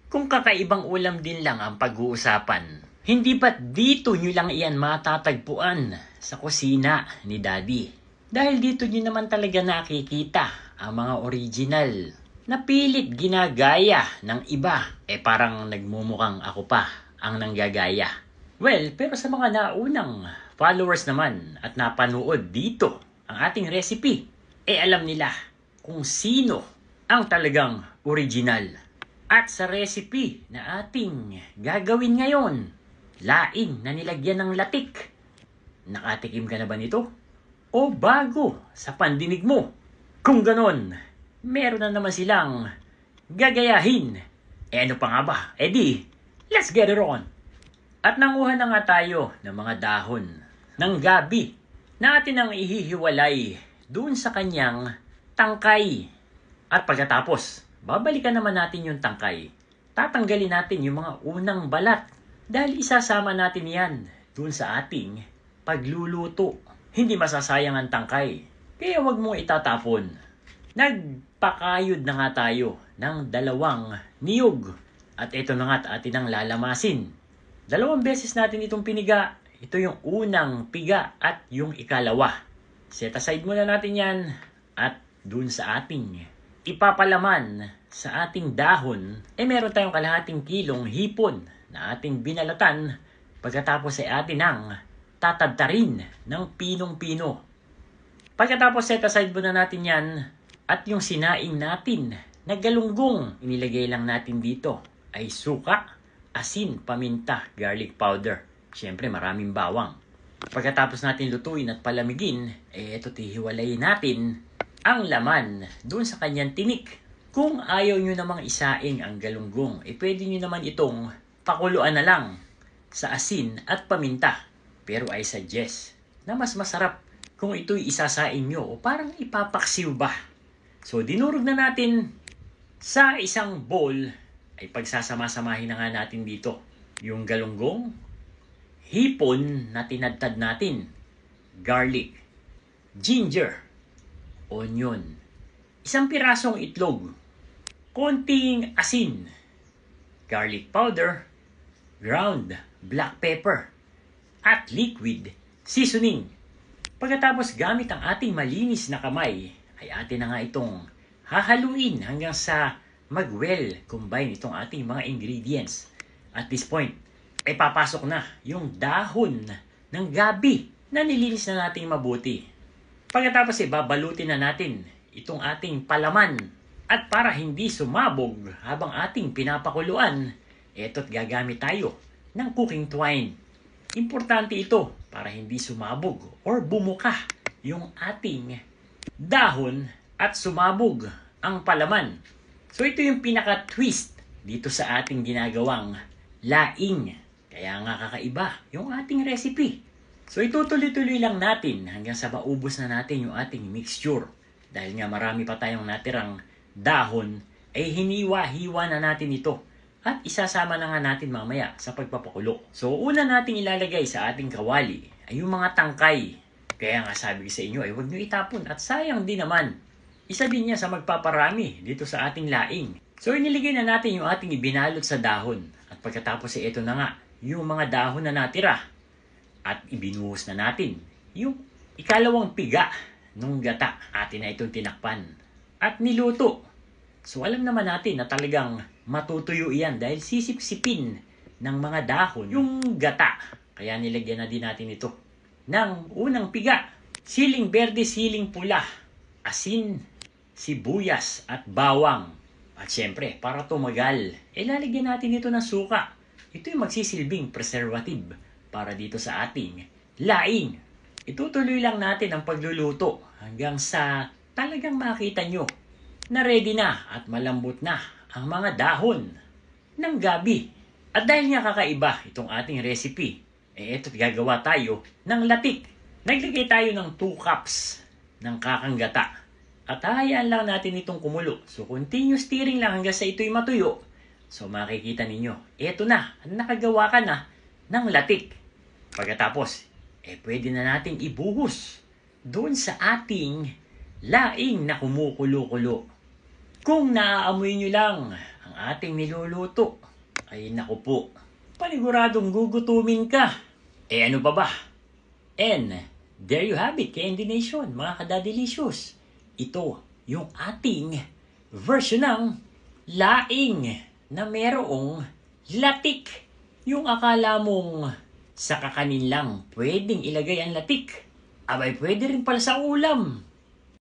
Kung kakaibang ulam din lang ang pag-uusapan, hindi ba't dito nyo lang iyan matatagpuan sa kusina ni Daddy? Dahil dito nyo naman talaga nakikita ang mga original na pilit ginagaya ng iba. Parang nagmumukhang ako pa ang nanggagaya. Well, pero sa mga naunang followers naman at napanood dito ang ating recipe, alam nila kung sino ang talagang original. At sa recipe na ating gagawin ngayon, laing na nilagyan ng latik. Nakatikim ka na ba nito? O bago sa pandinig mo? Kung ganon, meron na naman silang gagayahin. Ano pa nga ba? Let's get it on! At nanguha na nga tayo ng mga dahon ng gabi na atin ang ihihiwalay doon sa kanyang tangkay. At pagkatapos, babalikan naman natin yung tangkay. Tatanggalin natin yung mga unang balat dahil isasama natin yan doon sa ating pagluluto. Hindi masasayang ang tangkay, kaya wag mong itatapon. Nagpakayod na nga tayo ng 2 niyog. At ito na nga atin ang lalamasin. 2 beses natin itong piniga. Ito yung unang piga at yung ikalawa. Set aside muna natin yan at dun sa ating ipapalaman sa ating dahon, meron tayong kalahating kilong hipon na ating binalatan. Pagkatapos atin ang tatabtarin ng pinong-pino. Pagkatapos set aside muna natin yan at yung sinaing natin na galunggong, inilagay lang natin dito ay suka, asin, paminta, garlic powder. Siyempre maraming bawang. Pagkatapos natin lutuin at palamigin, ito tihiwalayin natin ang laman doon sa kanyang tinik. Kung ayaw nyo namang isaing ang galunggong, pwede nyo naman itong pakuluan na lang sa asin at paminta. Pero I suggest na mas masarap kung ito'y isasaing nyo o parang ipapaksiw ba. So dinurog na natin sa isang bowl, ay pagsasama-samahin na nga natin dito yung galunggong, hipon na tinadtad natin, garlic, ginger, onion, 1 pirasong itlog, konting asin, garlic powder, ground black pepper, at liquid seasoning. Pagkatapos gamit ang ating malinis na kamay, ay atin na nga itong hahaluin hanggang sa mag-well combine itong ating mga ingredients. At this point, papasok na yung dahon ng gabi na nilinis na natin mabuti. Pagkatapos babalutin na natin itong ating palaman. At para hindi sumabog habang ating pinapakuluan, eto't gagamit tayo ng cooking twine. Importante ito para hindi sumabog or bumuka yung ating dahon at sumabog ang palaman. So ito yung pinaka-twist dito sa ating ginagawang laing. Kaya nga kakaiba yung ating recipe. So itutuloy-tuloy lang natin hanggang sa maubos na natin yung ating mixture. Dahil nga marami pa tayong natirang dahon, hiniwa-hiwa na natin ito. At isasama na nga natin mamaya sa pagpapakulo. So una nating ilalagay sa ating kawali ay yung mga tangkay. Kaya nga sabi ko sa inyo, huwag nyo itapon at sayang din naman. Isa din niya sa magpaparami dito sa ating laing. So iniligay na natin yung ating ibinalot sa dahon. At pagkatapos ito na nga, yung mga dahon na natira. At ibinuhos na natin yung ikalawang piga nung gata. Atin na itong tinakpan. At niluto. So alam naman natin na talagang matutuyo iyan dahil sisip-sipin ng mga dahon yung gata. Kaya nilagyan na din natin ito ng unang piga. Siling berde, siling pula, asin, sibuyas at bawang. At syempre, para tumagal, lalagyan natin ito ng suka. Ito yung magsisilbing preservative para dito sa ating laing. Itutuloy lang natin ang pagluluto hanggang sa talagang makita nyo na ready na at malambot na ang mga dahon ng gabi. At dahil nga kakaiba itong ating recipe, ito't gagawa tayo ng latik. Naglagay tayo ng 2 cups ng kakanggata. At hayaan lang natin itong kumulo. So continuous stirring lang hanggang sa ito'y matuyo. So makikita ninyo, eto na, nakagawa ka na ng latik. Pagkatapos, pwede na nating ibuhos doon sa ating laing na kumukulo-kulo. Kung naaamoy nyo lang ang ating niluluto. Ay naku po, paniguradong gugutumin ka. Ano pa ba? And there you have it, Candy Nation, mga kadadilicious. Ito yung ating version ng laing na merong latik. Yung akala mong sa kakanin lang pwedeng ilagay ang latik, abay pwede rin pala sa ulam.